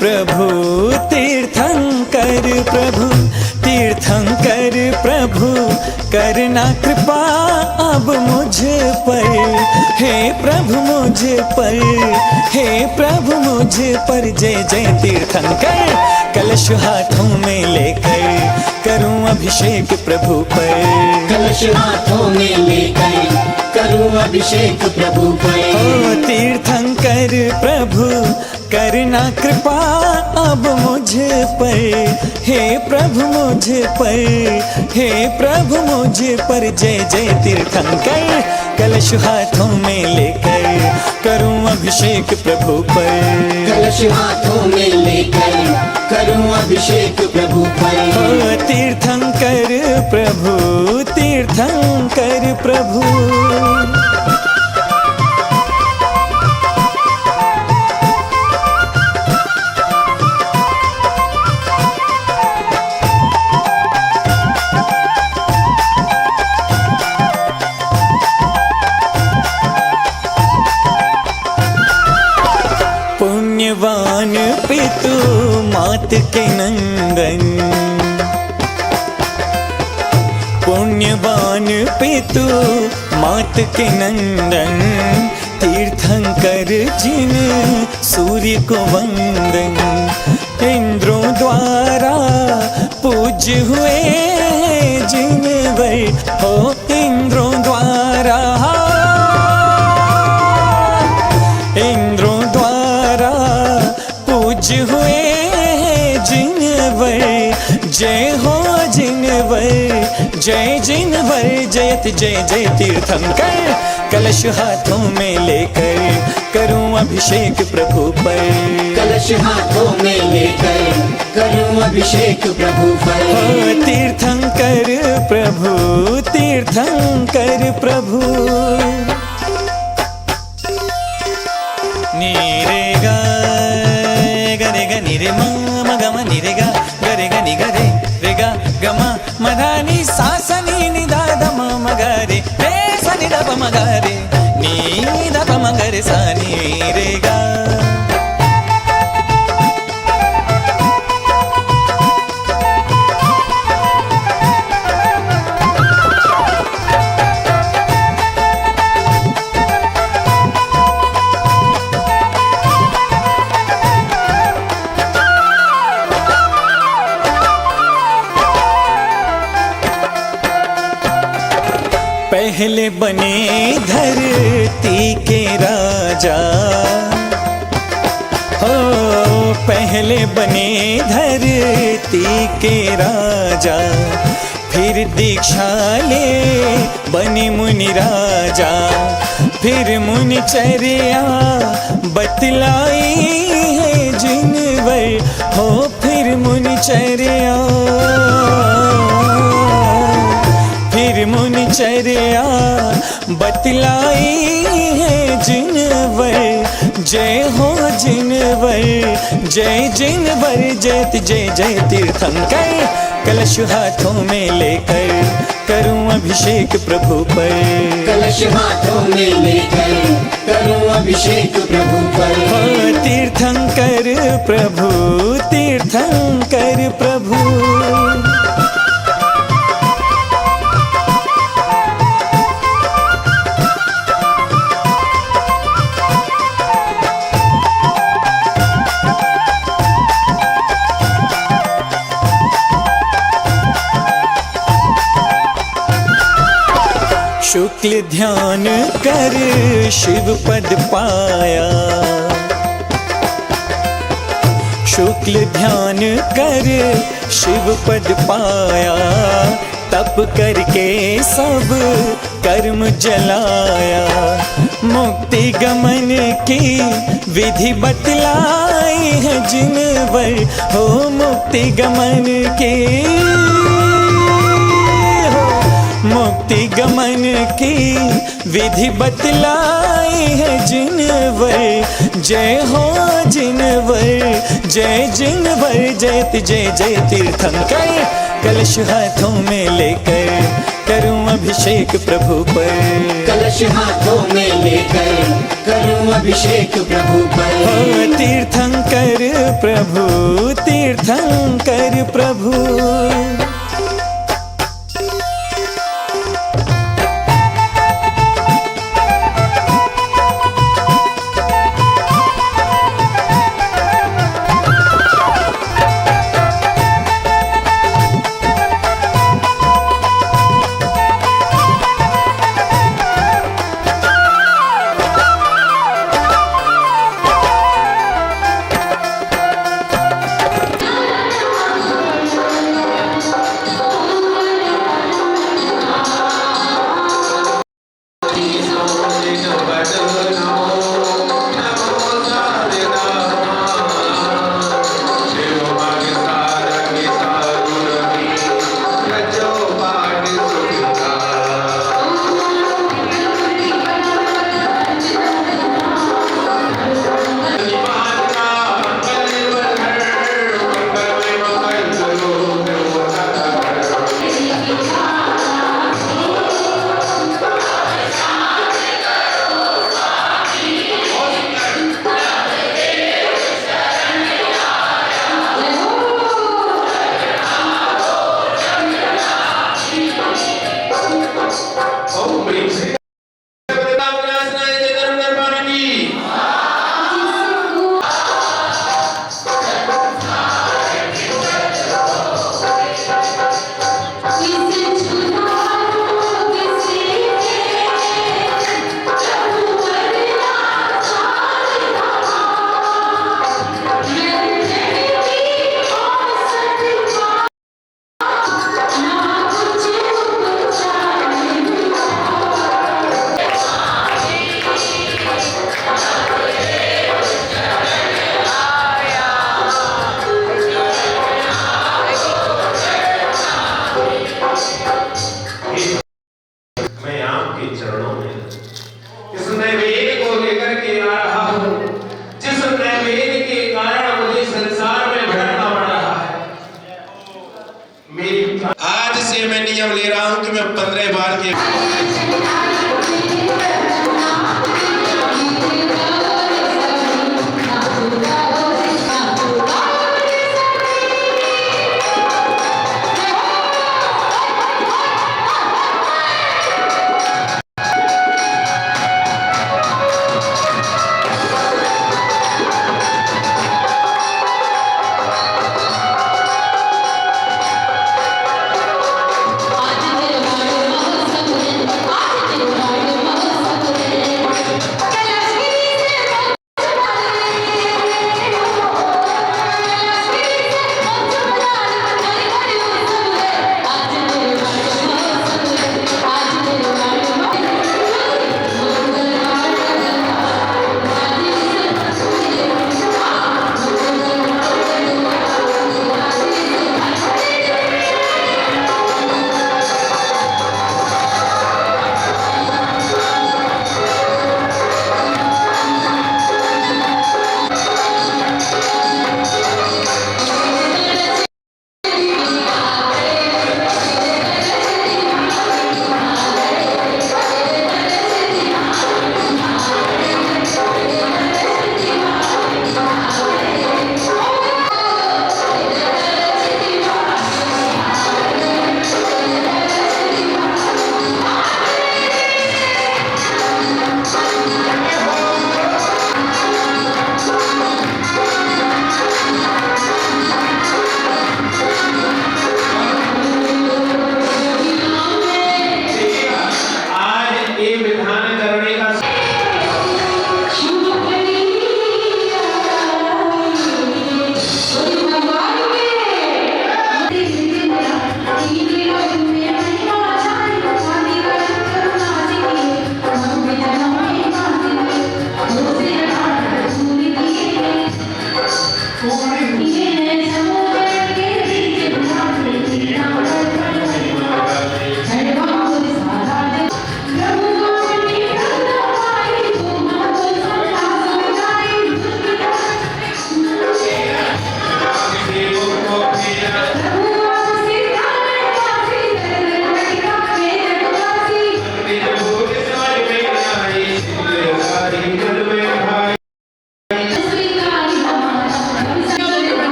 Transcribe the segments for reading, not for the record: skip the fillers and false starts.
प्रभु तीर्थंकर प्रभु, तीर्थंकर प्रभु, करना कृपा अब मुझ पर। हे प्रभु मुझ पर, हे प्रभु मुझ पर। जय जय तीर्थंकर, कलश हाथों में लेकर करूं अभिषेक प्रभु पर। कलश हाथों में लेकर करूं अभिषेक प्रभु पर। ओ तीर्थंकर प्रभु, करना कृपा अब मुझ पर। हे प्रभु मुझ पर, हे प्रभु मुझ पर। जय जय तीर्थंकर, कलश हाथों में लेकर करूं अभिषेक प्रभु पर। कलश हाथों में लेकर करूं अभिषेक प्रभु पर। ओ तीर्थंकर प्रभु, तीर्थंकर प्रभु। पुण्यवान पितु मात के नंदन, पुण्यवान पितु मात के नंदन। तीर्थंकर जिन सूर्य को वंदन, इंद्रों द्वारा पूज्य हुए जिन वर। हो इंद्रों द्वारा, इंद्रों द्वारा पूज्य हुए जिनवर। जय हो जिनवर, जय जिनवर। जयत जय जय तीर्थंकर, कलश हाथों में लेकर करूं अभिषेक प्रभु पर। कलश हाथों में लेकर करूं अभिषेक प्रभु पर। ओ तीर्थंकर प्रभु, तीर्थंकर प्रभु। नीरे गा गरे ग निरे मा म ग म निरे गा गरे ग नि गरे रे गा ग म म धा नि सा स नि नि धा ध म म ग रे रे सा नि ध प म ग रे नि ध प म ग रे सा नि रे गा। पहले बने धरती के राजा, हो पहले बने धरती के राजा। फिर दीक्षा ले बने मुनि राजा, फिर मुनि चर्या बतलाई है जिनवर। हो फिर मुनि चर्या, फिर मुनि चर्या बतलाई है जिनवर। जय हो जिनवर, जय जिनवर। जयत जय जय तीर्थंकर, कलश हाथों में लेकर करूं अभिषेक प्रभु पर। कलश हाथों में लेकर करूं अभिषेक प्रभु पर। हो तीर्थंकर प्रभु, तीर्थंकर प्रभु। शुक्ल ध्यान कर शिव पद पाया, शुक्ल ध्यान कर शिव पद पाया। तप करके सब कर्म जलाया, मुक्ति गमन की विधि बतलाई है जिनवर। हो मुक्ति गमन की, मुक्ति गमन की विधि बतलाई है जिनवर। जय हो जिनवर, जय जिनवर। जयत जय जय तीर्थंकर, कलश हाथों में लेकर करूं अभिषेक प्रभु पर। कलश हाथों में लेकर करूं अभिषेक प्रभु पर। हो तीर्थंकर तीर्थंकर प्रभु, तीर्थंकर प्रभु। मैं आपके चरणों में इस नैवेद्य को लेकर के आ रहा हूँ, जिस नैवेद्य के कारण मुझे संसार में भटकना पड़ रहा है। मेरी आज से मैं नियम ले रहा हूँ कि मैं 15 बार के आज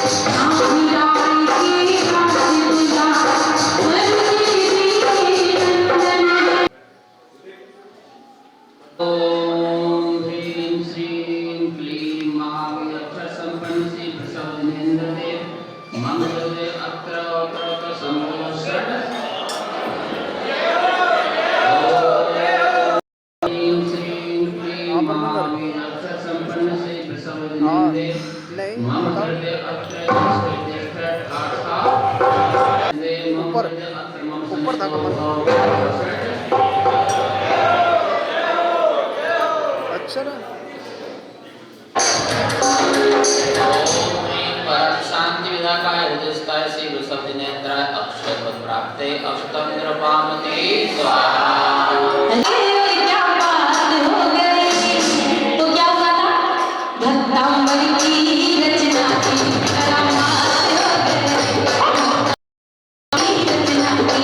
ओम ह्रीं श्रीं क्लीं महावीर संपन्न श्री प्रसन्नेन्द्र देव मंगल अत्र अत्र संवत्सर ह्रीं श्रीं क्लीं महावीर संपन्न श्री प्रसन्नेन्द्र देव मंगल अत्र ऊपर अच्छा ना परम शांति विधाकाय हृदयस्थाय श्री वृषभ दिनेन्द्राय अक्षय पद प्राप्ते अष्टम निरपामते स्वाहा। क्या बात हो गई तो क्या हुआ था भक्तांबर की रचना की करामात हो गई रचना की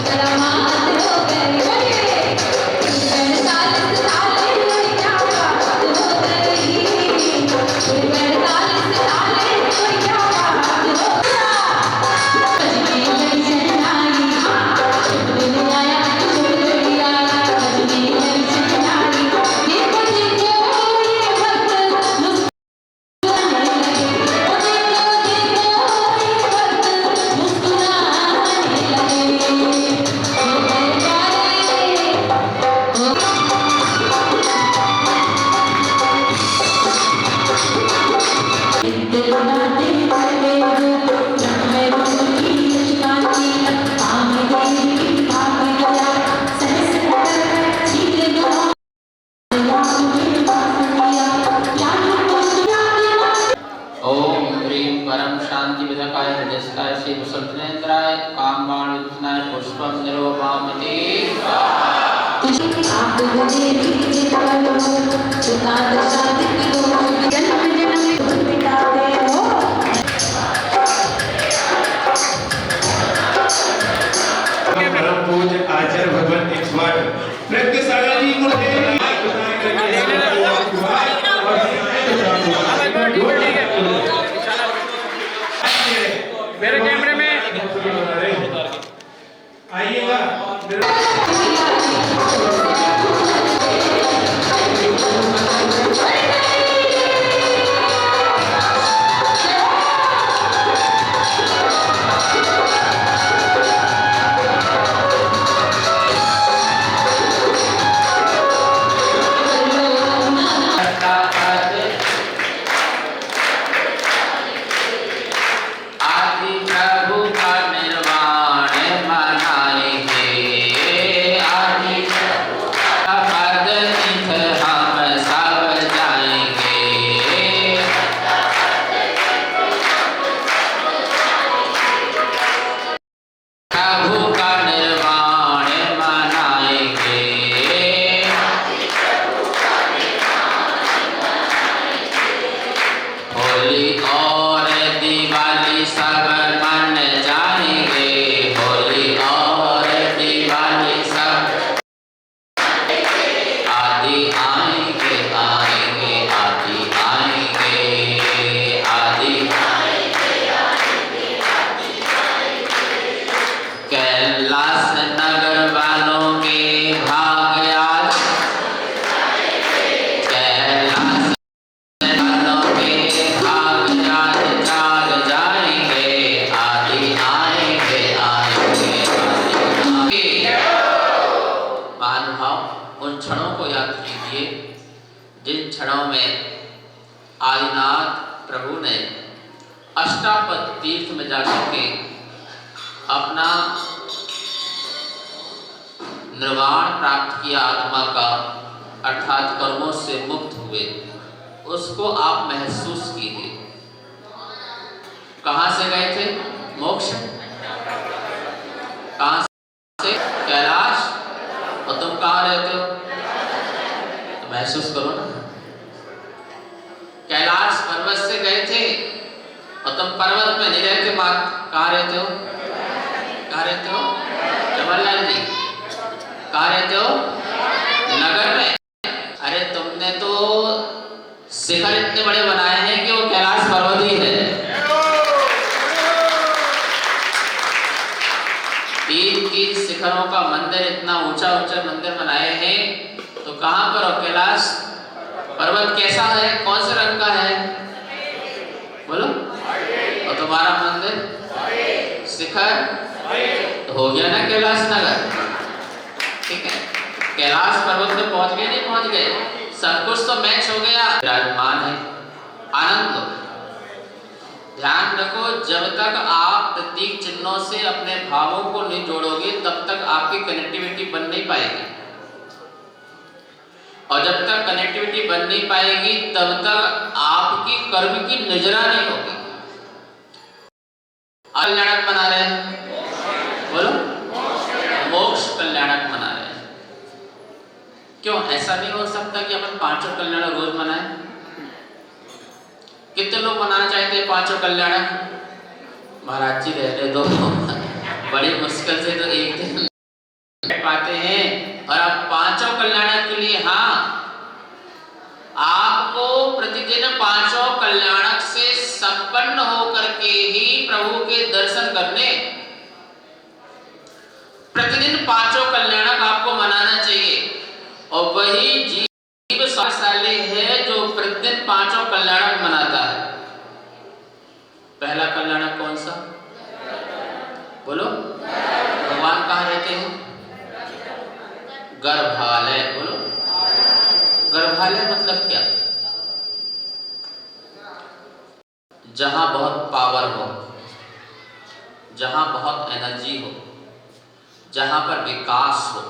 करामात हो गई साल साले क्या बात हो गई साल साले क्या बात हो ओम ह्रीं परम शांति विधाकाय हृदयस्थाय श्री वृषभ दिनेन्द्राय कामबाण विघ्नाय पुष्पम निरोपामते परम पूज्य आचार्य भगवान एक्सपर्ट नृत्यशाला जी गुरुदेव मेरे कैमरे में आइएगा। आदि प्रभु का निर्वाण मनाएंगे आदि प्रभु का पद तीर्थ हम सब जाएंगे प्रभु का निर्वाण मनाएंगे होली और दिवाली सब मन जाएंगे होली और दिवाली सब आदि आएंगे आएंगे आदि आएंगे आदि कैलाश नगर वालों के भाग आज कैलाश वालों के भाग आज जाग जाएंगे आदि आएंगे आएंगे आदि महानुभाव उन क्षणों को याद कीजिए जिन क्षणों में आदिनाथ प्रभु ने अष्टापद तीर्थ में जाकर के अपना निर्वाण प्राप्त किया आत्मा का अर्थात कर्मों से मुक्त हुए उसको आप महसूस कीजिए। कहां से गए थे मोक्ष कहां से कैलाश और तुम कहां रहते हो तो महसूस करो ना कैलाश पर्वत से गए थे और तुम पर्वत में नहीं रहते कहां रहते हो कहां रहते हो जवाहरलाल जी कहां रहते हो नगर में। अरे तुमने तो शिखर इतने बड़े बनाए हैं कि वो कैलाश पर्वत ही है शिखरों का मंदिर, इतना ऊंचा ऊंचा मंदिर बनाए हैं, तो कहाँ पर हो? कैलाश पर्वत कैसा है? कौन से रंग का है? बोलो। और तुम्हारा मंदिर शिखर तो हो गया ना कैलाश नगर। ठीक है, कैलाश पर्वत पे पहुंच गए, नहीं पहुंच गए, सब कुछ तो मैच हो गया, विराजमान है, आनंद लो। ध्यान रखो, जब तक आप प्रतीक चिन्हों से अपने भावों को नहीं जोड़ोगे तब तक आपकी कनेक्टिविटी बन नहीं पाएगी, और जब तक कनेक्टिविटी बन नहीं पाएगी तब तक आपकी कर्म की निजरा नहीं होगी। कल्याणक मना रहे हैं, बोलो, मोक्ष कल्याणक मना रहे हैं। क्यों ऐसा नहीं हो सकता कि अपन पांचों कल्याण रोज मनाएं? कितने लोग मनाना चाहते हैं पांचों कल्याण? महाराज जी रहने दो, बड़ी मुश्किल से तो एक दिन पाते हैं। और आप पांचों कल्याण के लिए, हाँ, आपको प्रतिदिन पांचों कल्याणक से संपन्न होकर के ही प्रभु के दर्शन करने, प्रतिदिन पांचों कल्याणक आपको मनाना चाहिए। और वही जीव सौभाग्यशाली है जो प्रतिदिन पांचों कल्याणक मनाता है। पहला कल्याणक कौन सा? बोलो। भगवान कहाँ रहते हैं? गर्भालय। बोलो, गर्भालय मतलब क्या? जहां बहुत पावर हो, जहां बहुत एनर्जी हो, जहां पर विकास हो,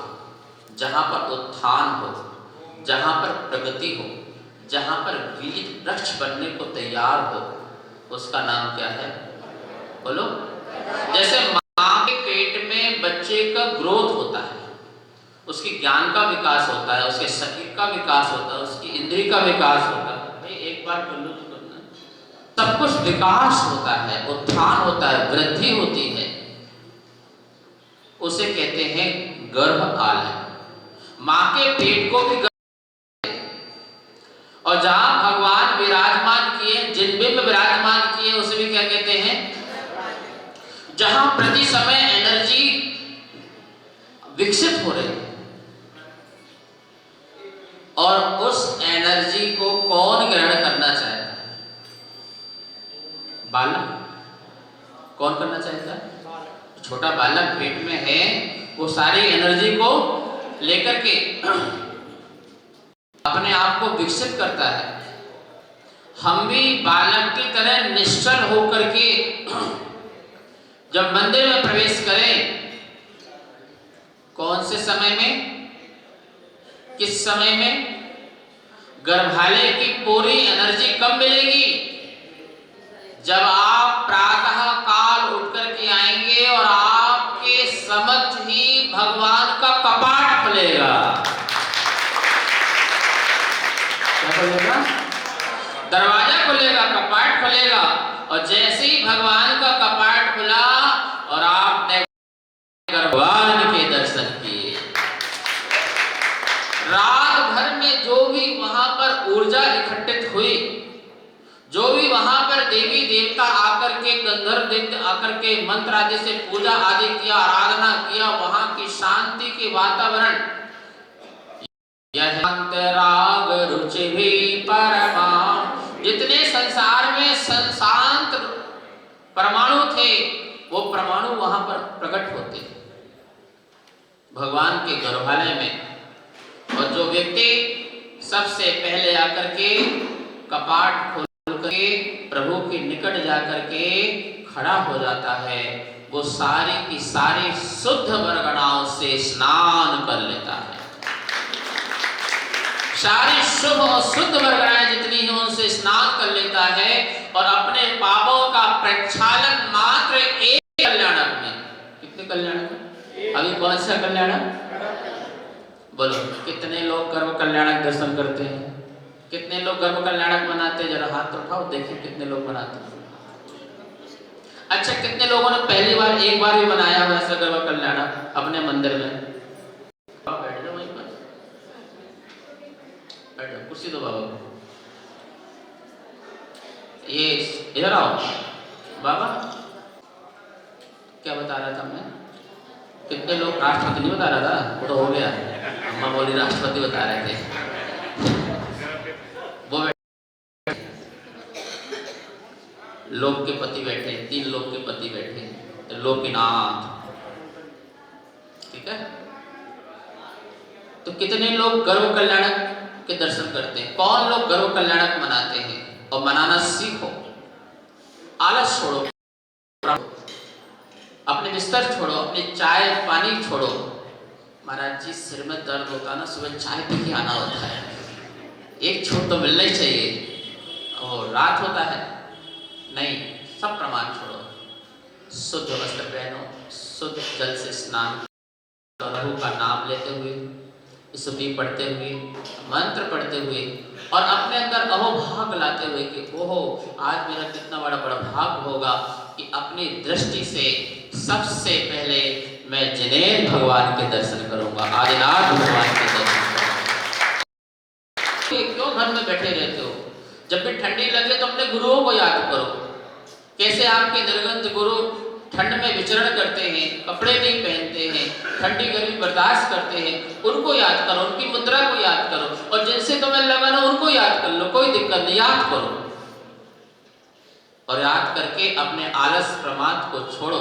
जहां पर उत्थान हो, जहां पर प्रगति हो, जहां पर बीज वृक्ष बनने को तैयार हो, उसका नाम क्या है? बोलो। जैसे मां के पेट में बच्चे का ग्रोथ होता है, उसके ज्ञान का विकास होता है, उसके शरीर का विकास होता है, उसकी इंद्रिय का विकास होता है। भाई एक बार बोलो तो बोलना, सब कुछ विकास होता है, उत्थान होता है, वृद्धि होती है, उसे कहते हैं गर्भालय। मां के पेट को भी, और जहां भगवान विराजमान किए, जिन बिंब विराजमान किए, उसे भी क्या कहते हैं? जहां प्रति समय एनर्जी विकसित हो रही है, और उस एनर्जी को कौन ग्रहण करना चाहता है? बालक। कौन करना चाहता है? छोटा बालक पेट में है, वो सारी एनर्जी को लेकर के अपने आप को विकसित करता है। हम भी बालक की तरह निश्चल होकर के जब मंदिर में प्रवेश करें, कौन से समय में, किस समय में? गर्भालय की पूरी एनर्जी कब मिलेगी? जब आप प्रातः काल उठ करके आएंगे और आपके समक्ष ही भगवान का कपाट खुलेगा। क्या खुलेगा? दरवाजा खुलेगा, कपाट खुलेगा। और जैसे ही भगवान का कपाट खुला और आपने भगवान के दर्शन किए, रात भर में जो भी वहां पर ऊर्जा इकट्ठित हुई, जो भी वहां पर देवी देवता आकर के, गंधर्व देवता आकर के मंत्र आदि से पूजा आदि किया, आराधना किया, वहां की शांति के वातावरण, राग रुचि भी परमा, जितने संसार में संशांत परमाणु थे, वो परमाणु वहां पर प्रकट होते थे भगवान के गर्भालय में। और जो व्यक्ति सबसे पहले आकर के कपाट खोल के प्रभु के निकट जाकर के खड़ा हो जाता है, वो सारी की सारी शुद्ध वर्गणाओं से स्नान कर लेता है। सारी शुभ और शुद्ध वर्गणाएं जितनी हैं उनसे स्नान कर लेता है, और अपने पापों का प्रक्षालन मात्र एक कल्याणक में। कितने कल्याणक? अभी कौन सा कल्याणक? बोलो। कितने लोग गर्भ कल्याणक दर्शन करते हैं? कितने लोग गर्भ कल्याणक मनाते हैं? जरा हाथ उठाओ, देखिए कितने लोग मनाते हैं। अच्छा, कितने लोगों ने पहली बार, एक बार भी मनाया हुआ ऐसा गर्भ कल्याणक अपने मंदिर में? बैठ जाओ वहीं पर, बैठ जाओ, कुर्सी दो बाबा को। ये इधर आओ बाबा, क्या बता रहा था मैं? कितने लोग राष्ट्रपति नहीं बता रहा था, वो तो हो गया। अम्मा बोली राष्ट्रपति बता रहे थे। वो लोक के पति बैठे, 3 लोक के पति बैठे, लोकीनाथ, ठीक है। तो कितने लोग गर्व कल्याणक के दर्शन करते हैं? कौन लोग गर्व कल्याणक मनाते हैं? और मनाना सीखो, आलस छोड़ो, अपने बिस्तर छोड़ो, अपनी चाय पानी छोड़ो। महाराज जी सिर में दर्द होता ना, सुबह चाय पी के आना होता है, एक छूट तो मिलना ही चाहिए। और रात होता है, नहीं, सब प्रमाण छोड़ो, शुद्ध वस्त्र पहनो, शुद्ध जल से स्नान, प्रभु का नाम लेते हुए, स्तुति पढ़ते हुए, मंत्र पढ़ते हुए, और अपने अंदर अहोभाग लाते हुए कि ओहो आज मेरा कितना बड़ा भाग होगा कि अपनी दृष्टि से सबसे पहले मैं जिनेन्द्र भगवान के दर्शन करूंगा, आदिनाथ भगवान के दर्शन करूंगा। क्यों घर में बैठे रहते हो? जब भी ठंडी लगे तो अपने गुरुओं को याद करो। कैसे आपके निर्गंत गुरु ठंड में विचरण करते हैं, कपड़े नहीं पहनते हैं, ठंडी गर्मी बर्दाश्त करते हैं, उनको याद करो, उनकी मुद्रा को याद करो, और जिनसे तुम्हें लगन हो उनको याद कर लो, कोई दिक्कत नहीं, याद करो। और याद करके अपने आलस प्रमाद को छोड़ो,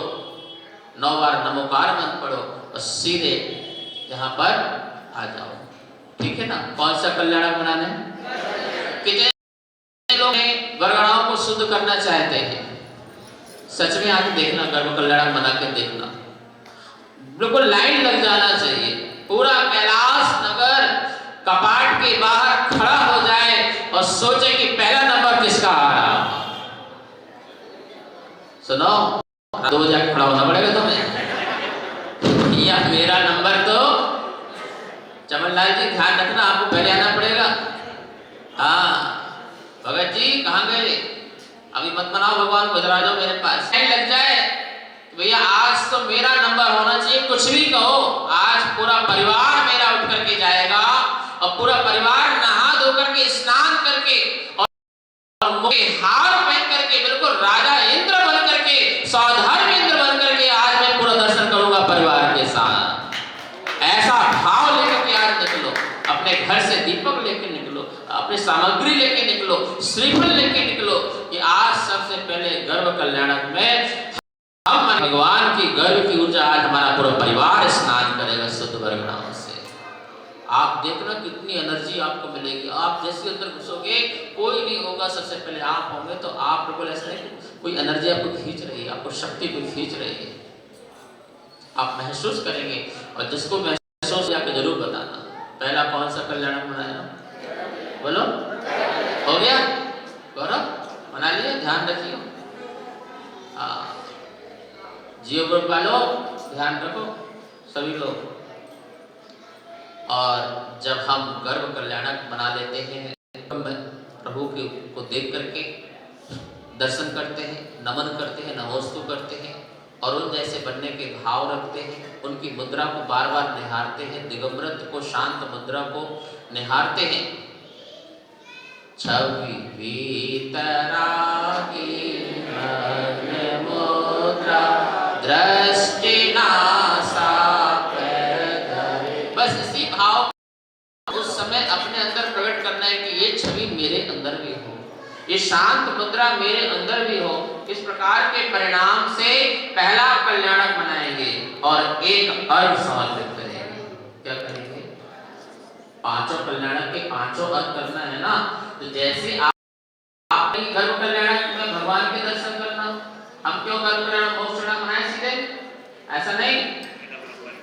9 बार नमोकार मंत्र पढ़ो और सीधे यहाँ पर आ जाओ, ठीक है ना। कौन सा कल्याण बनाना है? कितने लोग वरगणाओं को शुद्ध करना चाहते हैं? सच में आके देखना, गर्भ कल्याण बना के देखना, बिल्कुल लाइन लग जाना चाहिए। पूरा कैलाश नगर कपाट के बाहर खड़ा हो जाए और सोचे कि पहला नंबर किसका आ रहा। सुनो, 2 जाके खड़ा होना पड़ेगा तुम्हें, या मेरा नंबर तो चमनलाल जी ध्यान रखना, आपको पहले आना पड़ेगा। हाँ भगत जी कहाँ गए? अभी मत मनाओ भगवान को, इधर आ जाओ मेरे पास। लग जाए भैया आज तो मेरा नंबर होना चाहिए, कुछ भी कहो, आज पूरा परिवार मेरा उठ करके जाएगा और पूरा परिवार नहा धो करके स्नान करके और हार पहन करके बिल्कुल राजा इंद्र बन करके, सौधर्म इंद्र बन करके आज मैं पूरा दर्शन करूंगा परिवार के साथ। ऐसा भाव लेकर के आज निकलो, अपने घर से दीपक लेके निकलो, अपनी सामग्री लेके निकलो, श्रीफल लेके निकलो कि आज सबसे पहले गर्भ कल्याणक में हम भगवान की गर्भ की ऊर्जा आज हमारा पूरा परिवार स्नान करेगा शुद्ध वर्गणाओं से। आप देखना कितनी एनर्जी आपको मिलेगी। आप जैसे अंदर घुसोगे कोई नहीं होगा, सबसे पहले आप होंगे, तो आप बिल्कुल ऐसा नहीं कोई एनर्जी आपको खींच रही है, आपको शक्ति कोई खींच रही है, आप महसूस करेंगे। और जिसको महसूस जाके जरूर बताना। पहला कौन सा कल्याण मनाया? बोलो, हो गया? गौरव मना लिया? ध्यान रखियो, जियो ग्रुप वालों ध्यान रखो सभी लोग। और जब हम गर्भ कल्याणक बना लेते हैं, प्रभु को देख करके दर्शन करते हैं, नमन करते हैं, नमोस्तु करते हैं, और उन जैसे बनने के भाव रखते हैं, उनकी मुद्रा को बार बार निहारते हैं, दिगंबरत्व को, शांत मुद्रा को निहारते हैं। छवि वीतरागी मुद्रा दृष्टि नासा, बस इसी भाव उस समय अपने अंदर प्रकट करना है कि ये छवि मेरे अंदर भी हो, ये शांत मुद्रा मेरे अंदर भी हो। इस प्रकार के परिणाम से पहला कल्याणक मनाएंगे और एक अर्घ समर्पित करेंगे। क्या करेंगे? 5 कल्याणक के 5 अर्घ करना है ना। तो जैसे आप गर्भ कल्याणक में भगवान के दर्शन करना, हम क्यों गर्भ कल्याणक मोक्षणा मनाए सीधे? ऐसा नहीं,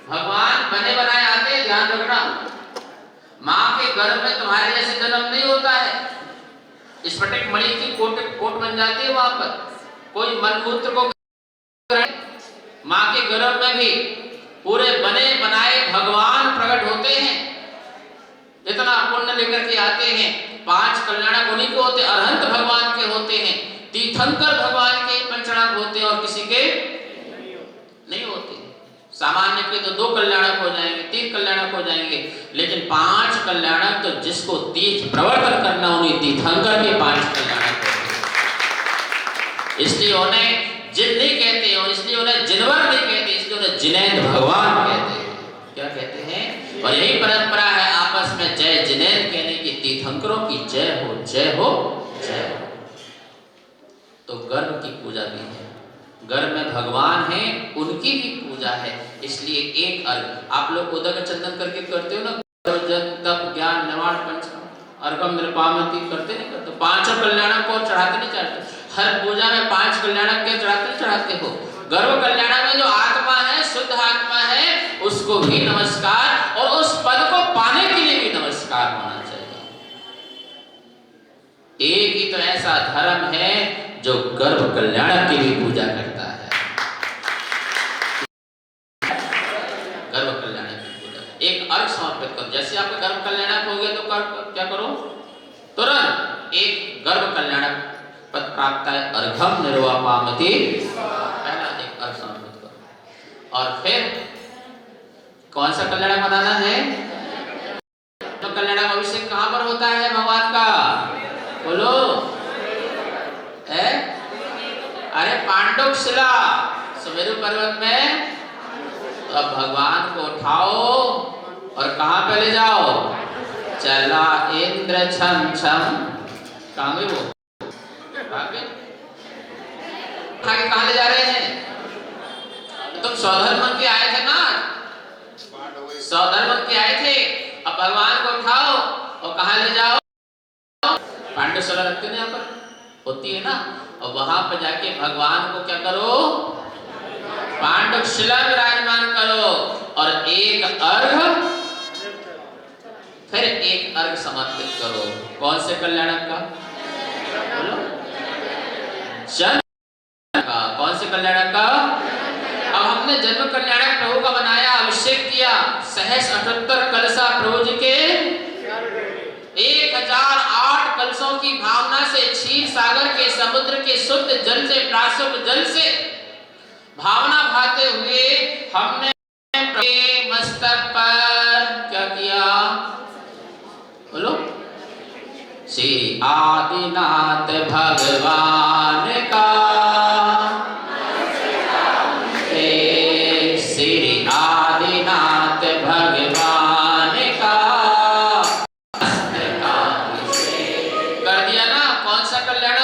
भगवान बने बनाए आते हैं, ध्यान रखना। माँ के गर्भ में तुम्हारे जैसे जन्म नहीं होता है, स्फटिक मणि की कोट बन जाती है वहां पर। कोई मलमूत्र को माँ के गर्भ में भी पूरे बने बनाए भगवान प्रकट होते हैं, इतना पुण्य लेकर के आते हैं। 5 कल्याणक उन्हीं के होते, अरहंत भगवान के होते हैं, तीर्थंकर भगवान के पंचणाक होते हैं और किसी के नहीं होते। सामान्य के तो 2 कल्याणक हो जाएंगे, 3 कल्याणक हो जाएंगे, लेकिन 5 कल्याणक तो जिसको तीर्थ प्रवर्तन करना उन्हें तीर्थंकर के 5 कल्याणक होते हैं। इसलिए उन्हें जिन नहीं कहते, और इसलिए उन्हें जिनवर नहीं कहते, इसलिए उन्हें जिनेंद्र भगवान कहते हैं। क्या कहते हैं? और यही परंपरा है आपस में जय जिनेंद्र कहने की, तीर्थंकरों की जय हो जय हो जय हो। तो गर्भ की पूजा भी है, गर्भ में भगवान हैं, उनकी भी पूजा है। इसलिए एक अर्घ आप लोग उदक चंदन करके करते हो ना, जप तप ज्ञान निवाण पंचम अर्घम निरपामति करते नहीं करते? पांचों कल्याणक को चढ़ाते नहीं चढ़ाते? हर पूजा में 5 कल्याणक के चढ़ाते हो। गर्भ कल्याण में जो आत्मा है, शुद्ध आत्मा है, उसको भी नमस्कार, और उस पद को पाने के लिए भी नमस्कार होना चाहिए। एक ही तो ऐसा धर्म है जो गर्भ कल्याणक की भी पूजा करता है। गर्भ कल्याणक की पूजा, एक अर्घ समर्पित करो। जैसे आपका गर्भ कल्याणक हो गया तो क्या करो? तुरंत एक गर्भ कल्याणक पद प्राप्त है, अर्घम निर्वापामति, पहला एक अर्घ समर्पित करो। और फिर कौन सा कल्याणक मनाना है? तो कल्याणक अभिषेक कहां पर होता है भगवान का? बोलो है? अरे पांडुक शिला सुमेरु पर्वत में। तो अब भगवान को उठाओ और कहां पे ले जाओ? चला इंद्र छम छम, कहां गए वो? आगे कहां ले जा रहे हैं? तुम सौधर्म के आए थे ना, सौधर्म के आए थे। अब भगवान को उठाओ और कहां ले जाओ? पांडुशिला रखते हैं यहाँ पर, होती है ना, और वहां पर जाके भगवान को क्या करो? पांडुशिला विराजमान करो और एक अर्घ, फिर एक अर्घ समर्पित करो। कौन से कल्याणक का? बोलो, जन्म का। कौन से कल्याणक का? अब हमने जन्म कल्याणक प्रभु का बनाया, अभिषेक किया, सहस 78 कलशा प्रभु जी के, 1008 कलशों की भावना से, क्षीर सागर के समुद्र के शुद्ध जल से, प्राशुद्ध जल से भावना भाते हुए हमने मस्तक पर क्या किया? बोलो, श्री आदिनाथ भगवान का, श्री आदिनाथ भगवान का कर दिया ना। कौन सा कल्याण?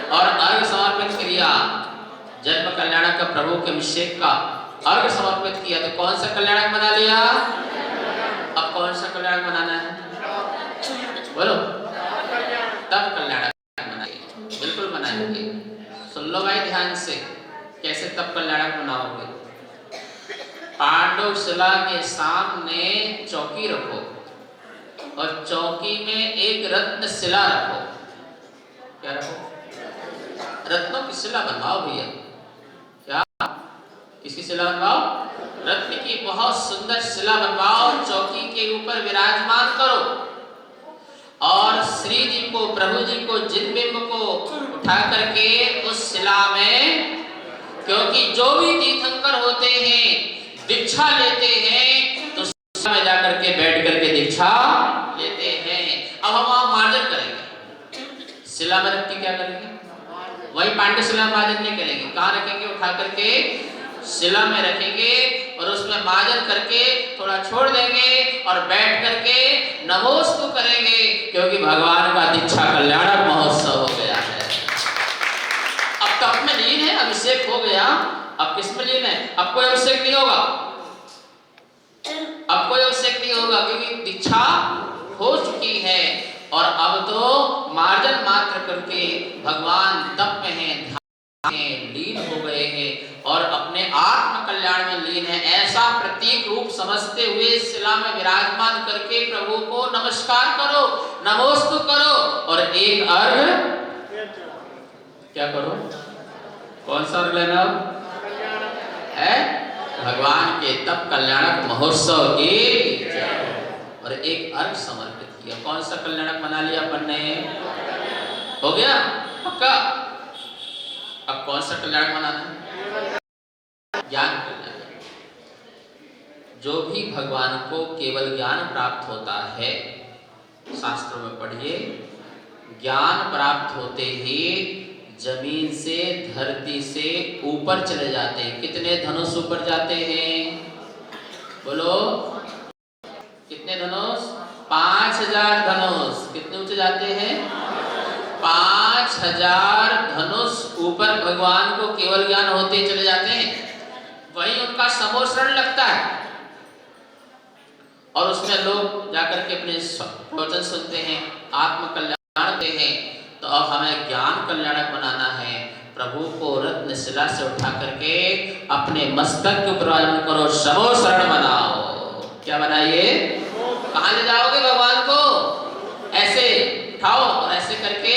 और अर्घ समर्पित किया, जन्म कल्याणक का, प्रभु के अभिषेक का अर्घ समर्पित किया, तो कौन सा कल्याणक बना लिया? अब कौन सा कल्याणक बनाना है? बोलो, तब कल्याणक बनाइए, बिल्कुल बनाइए। सुन लो भाई ध्यान से, कैसे तब कल्याणक बनाओगे? पांडुशिला के सामने चौकी रखो और चौकी में एक रत्न शिला रखो। क्या रखो? रत्नों की शिला बनवाओ भैया। क्या? किसकी शिला बनवाओ? रत्न की बहुत सुंदर शिला बनवाओ, चौकी के ऊपर विराजमान करो और श्री जी को, प्रभु जी को, जिनबिंब को उठा करके उस शिला में, क्योंकि जो भी तीर्थंकर होते हैं दीक्षा लेते हैं तो शिला में जाकर के बैठ करके दीक्षा लेते हैं। अब हम वहां मार्जन करेंगे, शिला में रख के क्या करेंगे? वही पांडुशिला मार्जन नहीं करेंगे। कहाँ रखेंगे? उठा करके शिला में रखेंगे और उसमें मार्जन करके थोड़ा छोड़ देंगे और बैठ करके नमोस्तु करेंगे, क्योंकि भगवान का दीक्षा कल्याणक महोत्सव हो गया है। अब तप में लीन है, अभिषेक हो गया। अब किस में लीन है? अब कोई अभिषेक नहीं होगा, अब कोई अभिषेक नहीं होगा, क्योंकि दीक्षा हो चुकी है। और अब तो मार्जन मात्र करके भगवान तप में है, ध्यान में लीन हो गए हैं और अपने आत्म कल्याण में लीन है। ऐसा प्रतीक रूप समझते हुए शिला में विराजमान करके प्रभु को नमस्कार करो, नमोस्तु करो और एक अर्घ क्या करो? कौन सा अर्घ लेना है? भगवान के तप कल्याणक महोत्सव की और एक अर्घ समर्पित किया। कौन सा कल्याणक बना लिया अपन ने? हो गया पक्का? अब कौन सा कल्याणक बनाना है? ज्ञान कल्याण। जो भी भगवान को केवल ज्ञान प्राप्त होता है, शास्त्रों में पढ़िए, ज्ञान प्राप्त होते ही जमीन से धरती से ऊपर चले जाते हैं। कितने धनुष ऊपर जाते हैं? बोलो कितने धनुष? 5000 धनुष। कितने ऊंचे जाते हैं? 5000 धनुष ऊपर भगवान को केवल ज्ञान होते चले जाते हैं। वहीं उनका समोसरण लगता है और उसमें लोग जाकर के अपने प्रवचन सुनते हैं, आत्म कल्याण करते हैं। तो अब हमें ज्ञान कल्याणक बनाना है। प्रभु को रत्न शिला से उठा करके अपने मस्तक के ऊपर आरोहण करो, समो शरण बनाओ। क्या बनाइए? कहाँ ले जाओगे भगवान को? ऐसे उठाओ और ऐसे करके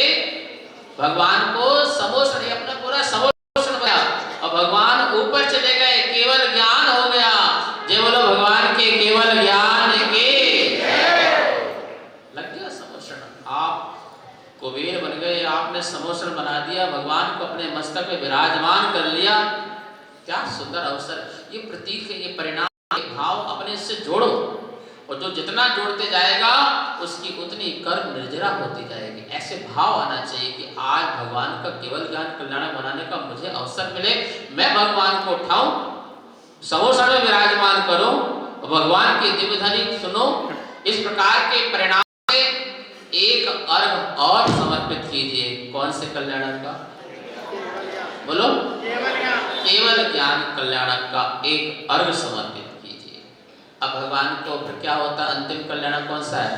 भगवान को समो शरण, अपना पूरा समो शरण बनाओ और भगवान ऊपर चले गए, केवल ज्ञान हो गया। जय बोलो भगवान के केवल ज्ञान के। लग गया समोषण। आप कुबेर बन गए, आपने समोषण बना दिया, भगवान को अपने मस्तक में विराजमान कर लिया। क्या सुंदर अवसर! ये प्रतीक है, ये परिणाम, ये भाव अपने से जोड़ो और जो जितना जोड़ते जाएगा उसकी उतनी कर्म निर्जरा होती जाएगी। ऐसे भाव आना चाहिए कि आज भगवान का केवल ज्ञान कल्याण बनाने का मुझे अवसर मिले, मैं भगवान को उठाऊं, समोषण में विराजमान करो, भगवान की दिव्य ध्वनि सुनो। इस प्रकार के परिणाम से एक अर्घ और समर्पित कीजिए। कौन से कल्याणक का? बोलो केवल ज्ञान कल्याणक का एक अर्घ समर्पित कीजिए। अब भगवान को फिर क्या होता? अंतिम कल्याणक कौन सा है?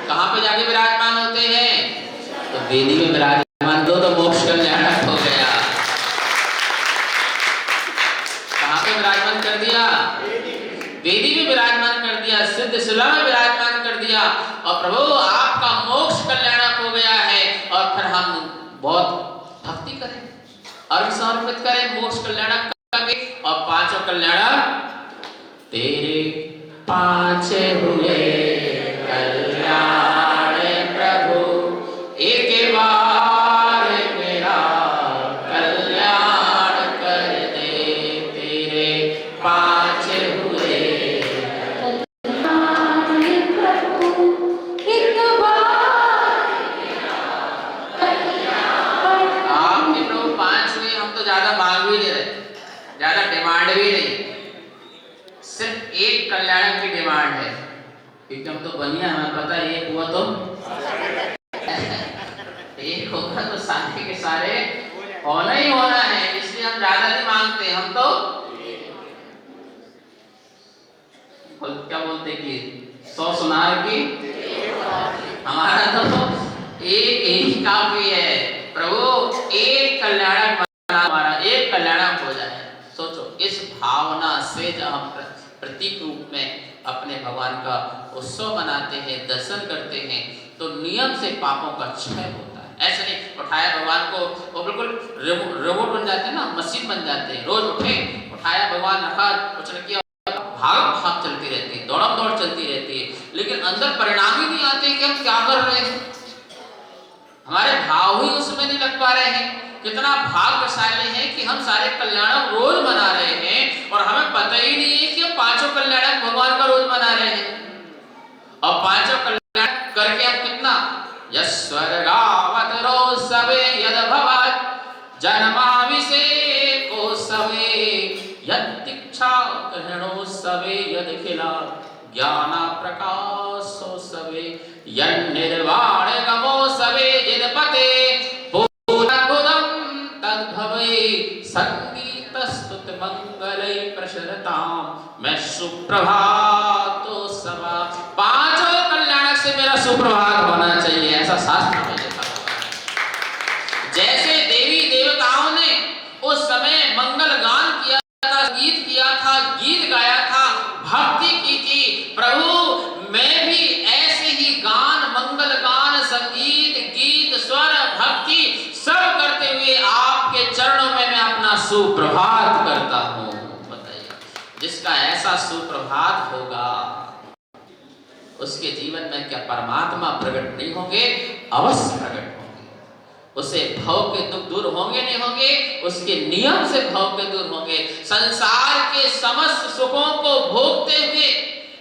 कहाँ पे जाके विराजमान होते हैं? तो वेदी में विराजमान दो तो मोक्ष कल्याणक हो गया। विराजमान कर दिया, वेदी में विराजमान कर दिया, सिद्ध शिला में विराजमान कर दिया और प्रभु आपका मोक्ष कल्याणक हो गया है। और फिर हम बहुत भक्ति करें, अर्घ समर्पित करें मोक्ष कल्याणक के। और पांचों कल्याणक तेरे पांच हुए कल्याण प्रभु, एक बार मेरा कल्याण कर दे। तेरे पांच हुए आपके प्रभु 5 हुए। हम तो ज्यादा मांग भी नहीं रहे, ज्यादा डिमांड भी नहीं, सिर्फ एक कल्याण की डिमांड है। क्योंकि हम तो बनिया, हमें पता है एक हुआ तो एक होगा तो सारे के सारे होना ही होना है, इसलिए हम ज्यादा नहीं मांगते। हम तो क्या बोलते कि 100 सुनार की, हमारा तो एक ही काफी है। प्रभु एक कल्याणक बना, हमारा एक कल्याणक हो जाए। सोचो, इस भावना से जब हम प्रतीक रूप में अपने भगवान का उत्सव मनाते हैं, दर्शन करते हैं, तो नियम से पापों का क्षय होता है। ऐसे नहीं उठाया भगवान को, वो बिल्कुल रोबोट बन जाते हैं ना, मशीन बन जाते हैं। रोज उठे, उठाया भगवान, रखा, कुछ न किया, भाग चलती रहती है, दौड़ चलती रहती है, लेकिन अंदर परिणाम ही नहीं आते कि हम क्या कर रहे हैं। हमारे भाव ही उसमें नहीं लग पा रहे हैं। कितना भाग्यशाली है कि हम सारे कल्याण रोज मना रहे हैं और हमें पता ही नहीं है कि हम पांचों कल्याण भगवान का रोज मना रहे हैं। और पांचों कल्याण करके हम कितना यस्वर्गावतरो सवे यद्भवत् जन्माभिषेको सवे यद्दीक्षा ग्रहणो सवे यदखिला ज्ञान प्रकाशो सवे यन्निर्वाण गमो सवे जिनपते भूतभुदं तद्भवे संगीत स्तुति मंगलै प्रसरताम। मैं सुप्रभातो सवा, पांचों कल्याण से मेरा सुप्रभात होना चाहिए, ऐसा शास्त्र में लिखा हुआ है। जैसे देवी देवताओं ने उस समय मंगल गान किया था, गीत किया था, गीत गाया था, भक्ति की थी, प्रभु मैं भी ऐसे ही गान, मंगल गान, संगीत, गीत, स्वर, भक्ति सब करते हुए आपके चरणों में मैं अपना सुप्रभात करता हूँ। बताइए, जिसका ऐसा सुप्रभात होगा उसके जीवन में क्या परमात्मा प्रकट नहीं होंगे? अवश्य प्रकट होंगे। उसे भव के दुख दूर होंगे नहीं होंगे? उसके नियम से भव के दूर होंगे। संसार के समस्त सुखों को भोगते हुए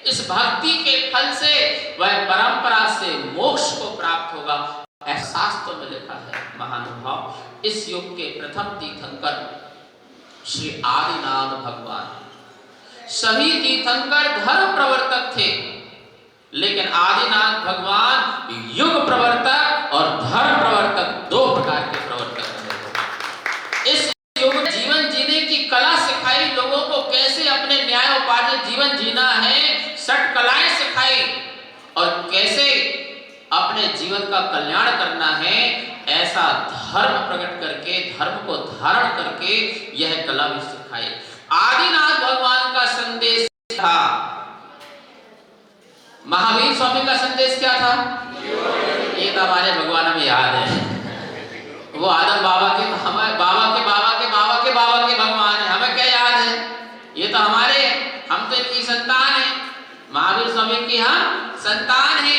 इस भक्ति के फल से वह परंपरा से मोक्ष को प्राप्त होगा। शास्त्र में लिखा है महानुभाव, इस युग के प्रथम तीर्थंकर श्री आदिनाथ भगवान। सभी तीर्थंकर धर्म प्रवर्तक थे, लेकिन आदिनाथ भगवान युग प्रवर्तक और धर्म प्रवर्तक, दो प्रकार के प्रवर्तक थे। इस युग में जीवन जीने की कला सिखाई, लोगों को कैसे अपने न्याय उपार्जित जीवन जीना है, षट कलाएं सिखाई, और कैसे अपने जीवन का कल्याण करना है, ऐसा धर्म प्रकट करके, धर्म को धारण करके यह कला भी सिखाई। आदिनाथ भगवान का संदेश था, महावीर स्वामी का संदेश क्या था? ये तो हमारे भगवान हमें याद है, वो आदम बाबा के, हमारे बाबा के बाबा के बाबा के बाबा के भगवान है, हमें क्या याद है? ये तो हमारे, हम तो इनकी संतान है, महावीर स्वामी की हम संतान है,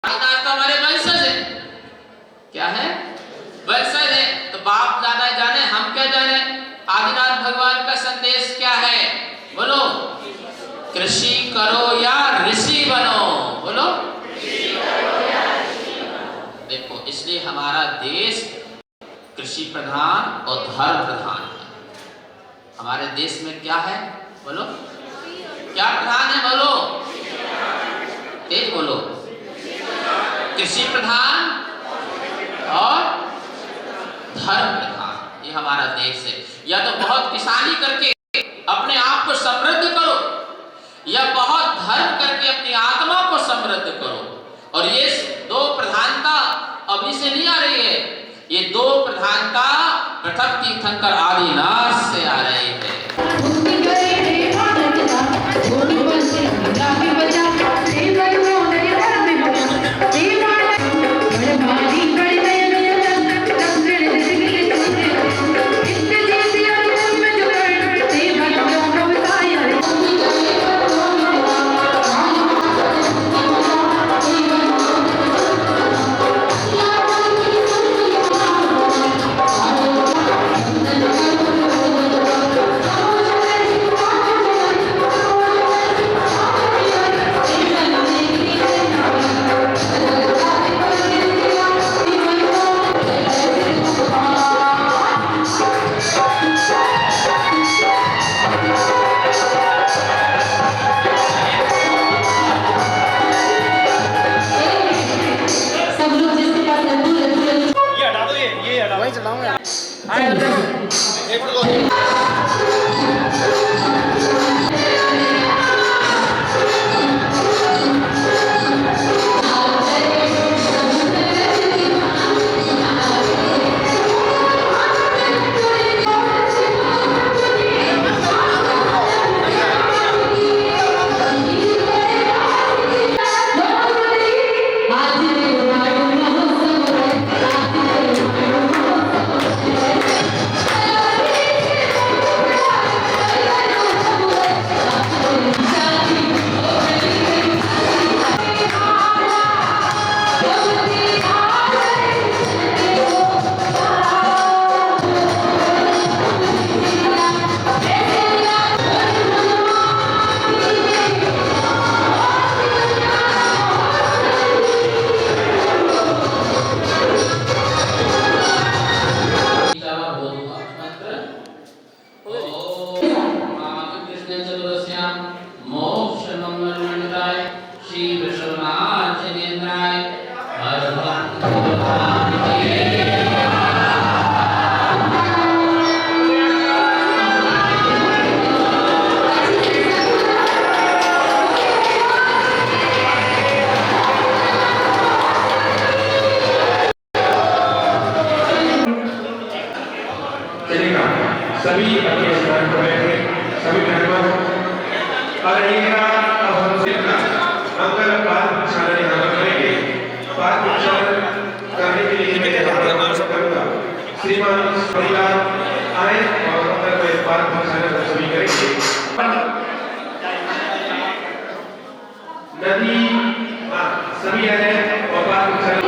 आदिनाथ तो हमारे वंशज है। क्या है? वंशज है। तो बाप दादा जाने, हम क्या जाने? आदिनाथ भगवान का संदेश क्या है? बोलो, कृषि करो या ऋषि बनो। बोलो, देखो, इसलिए हमारा देश कृषि प्रधान और धर्म प्रधान है। हमारे देश में क्या है? बोलो, क्या प्रधान है? बोलो, तेज बोलो। कृषि प्रधान और धर्म प्रधान, ये हमारा देश है। या तो बहुत किसानी करके अपने आप को समृद्ध करो, या बहुत धर्म करके अपनी आत्मा को समृद्ध करो। और ये दो प्रधानता अभी से नहीं आ रही है, ये दो प्रधानता प्रथम तीर्थंकर आदिनाथ से आ रही है। वही चलाऊंगा। सभी अपने स्थान पर बैठे, सभी धर्म और अंकल पाद प्रक्षालन यहाँ पर करेंगे। पाद प्रक्षालन करने के लिए मैं करूँगा, श्रीमान परिवार आए और अंकल को पाद प्रक्षालन सभी करेंगे। नदी सभी आ जाए और पाद प्रक्षालन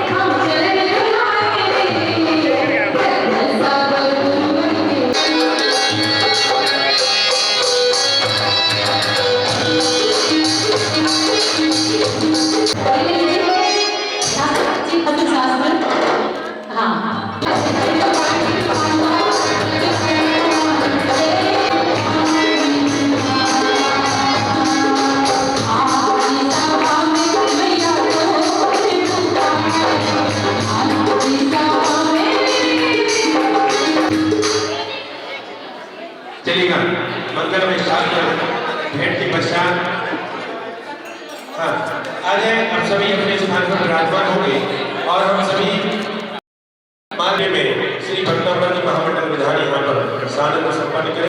शास्त्र चलेगा। मंगल में शास्त्र भेंट के पश्चात हाँ आ जाए। अब सभी अपने स्थान पर विराजमान होंगे और हम सभी माले में श्री भक्तामृत महामंडल विधान यहाँ पर साधन संपन्न करें।